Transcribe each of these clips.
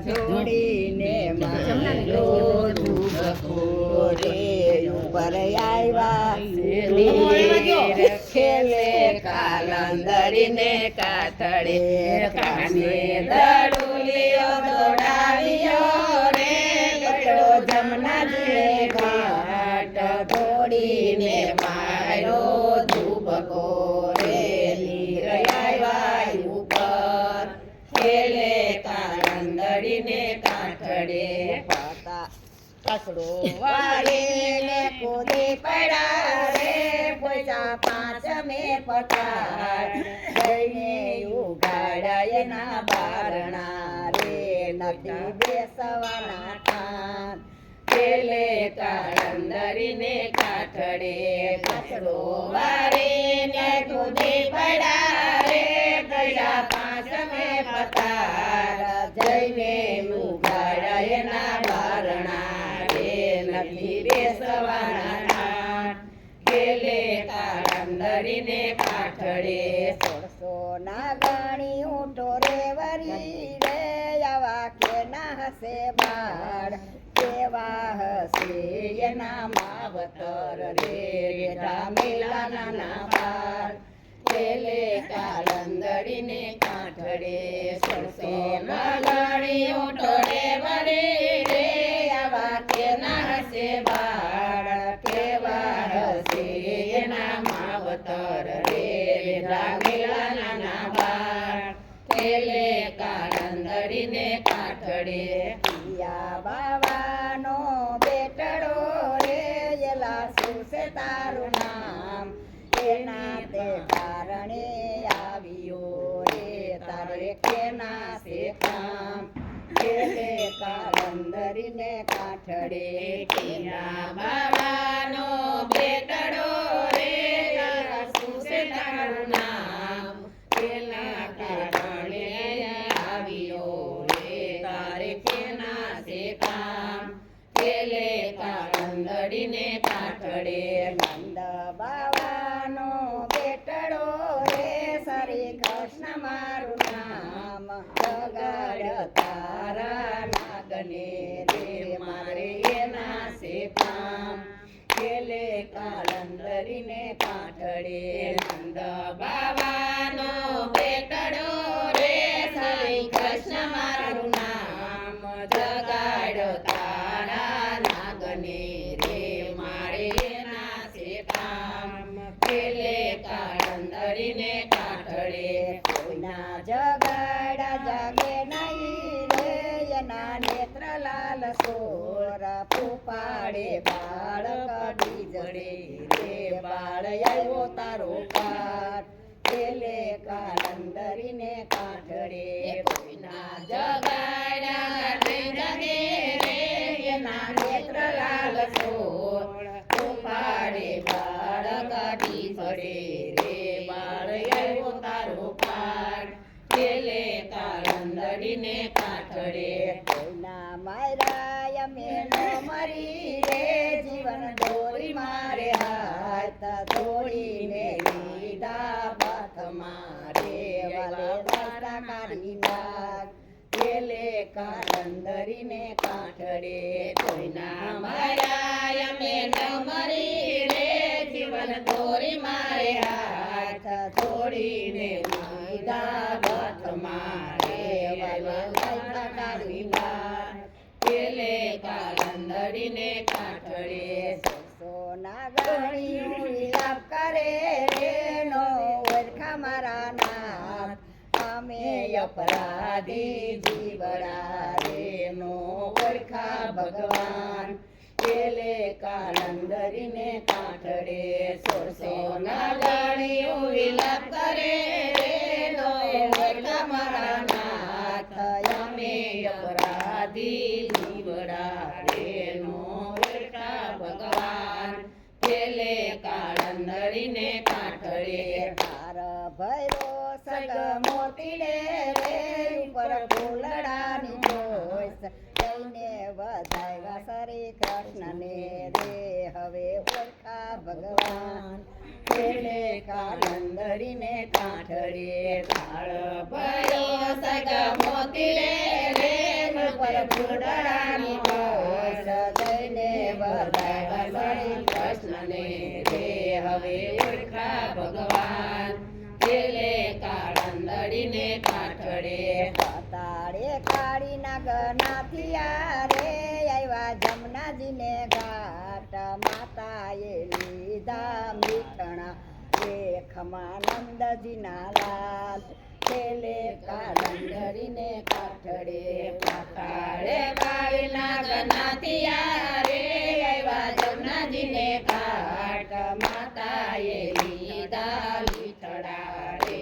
ધોડીને મારો રે ઉપર આવ્યા ખેલે કાલંદરીને કાથડે કાને દડુલિયો દોડાવ્યો રે ગયો જમનાજી ઘાટ ધોડીને મારો ધુબકો રે લીર આવ્યા ઉપર ખેલે કાલંદરીને કાથડે પાતા કસડો વાળીને કૂદી પડ્યા રે પૈસા પાંચ મેં પટાર જઈને ઉગાડ્યા એના બારણા રે નથી બેસવાના ઠાન ખેલે કાલંદરીને કાથડે કસડો વાળીને કૂદી પડ્યા રે પૈસા પાંચ મેં પટાર જઈને ઉગાડ્યા એના બારણા નથી બેસવાના ખેલે કાલંદરીને કાથડે 1600 ના ગણી ઊંટો રે વરી રે આવા કે ના હશે બાળ કેવા હશે એના માવતર રે મેલાના ના બાળ ખેલે કાલંદરીને કાથડે 1600 ના ગણી ઊંટો રે વરી રે આવા કે ના હશે બાળ કેવા હશે એના માવતર રે મેલાના ના બાળ ખેલે કાલંદરીને કાથડે પિયા બાવાનો બેટડો રે એલા શું છે તારું નામ એના તે કારણે આવ્યો રે તારે કેના છે કામ ખેલે કાલંદરીને કાથડે કેના બાવાનો બેટડો રે શું છે તારું નામ કેના કારણે આવ્યો રે તારે કેના છે કામ ખેલે કાલંદરીને કાથડે નંદ બાવાનો બેટડો રે શ્રી કૃષ્ણ મારું નામ જગાડ તારા નાગને રે મારે એના છે કામ ખેલે કાલંદરીને કાથડે નંદ બાવાનો બેટડો રે શ્રી કૃષ્ણ મારું નામ જગાડ તારા નાગને રે મારે એના છે કામ ખેલે કાલંદરીને કાથડે કોઈના જગાડા જાગે નહીં રે એના નેત્ર લાલ સોર પુપાડે બાળ કડી જડે રે બાળ આવ્યો તારો પાટ ખેલે કાલંદરીને કાથડે કોઈના જગાડા જાગે રે એના નેત્ર લાલ સોર પુપાડે બાળ કડી જડે રે બાળ આવ્યો તારો પાટ ખેલે કાલંદરીને કાથડે કોઈના માર્યા અમે નો મરી રે જીવન દોરી મારે હાથ દોડીને લીધા બાથ મારે વાલે દાતા કાઢી નાખ ખેલે કાલંદરીને કાથડે કોઈના માર્યા અમે નો મરી રે જીવન દોરી મારે હાથ દોડીને લીધા બાથ મારે વાલે દાતા કાઢી નાખ ખેલે કાલંદરીને કાથડે 1600 ના ગણી વિલાપ કરે રે નો ઓળખા મારા નામ અમે અપરાધી જીવડા રે નો ઓળખા ભગવાન ખેલે કાલંદરીને કાથડે 1600 ના ગણી વિલાપ કરે રે નો ઓળખા મારા નાથ અમે અપરાધી જીવડા રે નો ઓળખા ભગવાન ખેલે કાલંદરીને કાથડે તાર ભૈરો સગ મોતીડે રે ઉપર ફૂલડાની જોઈશ જઈને વધાવ્યા શ્રી કૃષ્ણને રે હવે ઓળખા ભગવાન ખેલે કાલંદરીને કાથડે તાળ ભૈરો સગ મોતી તીરે રેમ પર ફૂલડાની ઘોષ જઈને બધાય વળી કૃષ્ણને રે હવે ઓળખા ભગવાન પેલે કાળંદડીને કાઠડે તાળે કાળી નાગનાથિયા રે આવ્યા જમનાજીને ઘાટ માતાએ લીધા મીઠણા રેખમાં નંદજીના લાલ પેલે કાળંદડીને કાઠડે કાળે કાળી નાગનાથિયા રે આવ્યા જમનાજીને ઘાટ માતાએ લીધા લીથડા રે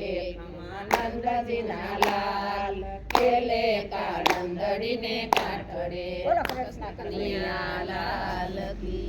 નંદજીના લાલ પેલે કાળંદડીને કાઠડે બોલો કૃષ્ણ કનૈયા કનૈયા લાલ કી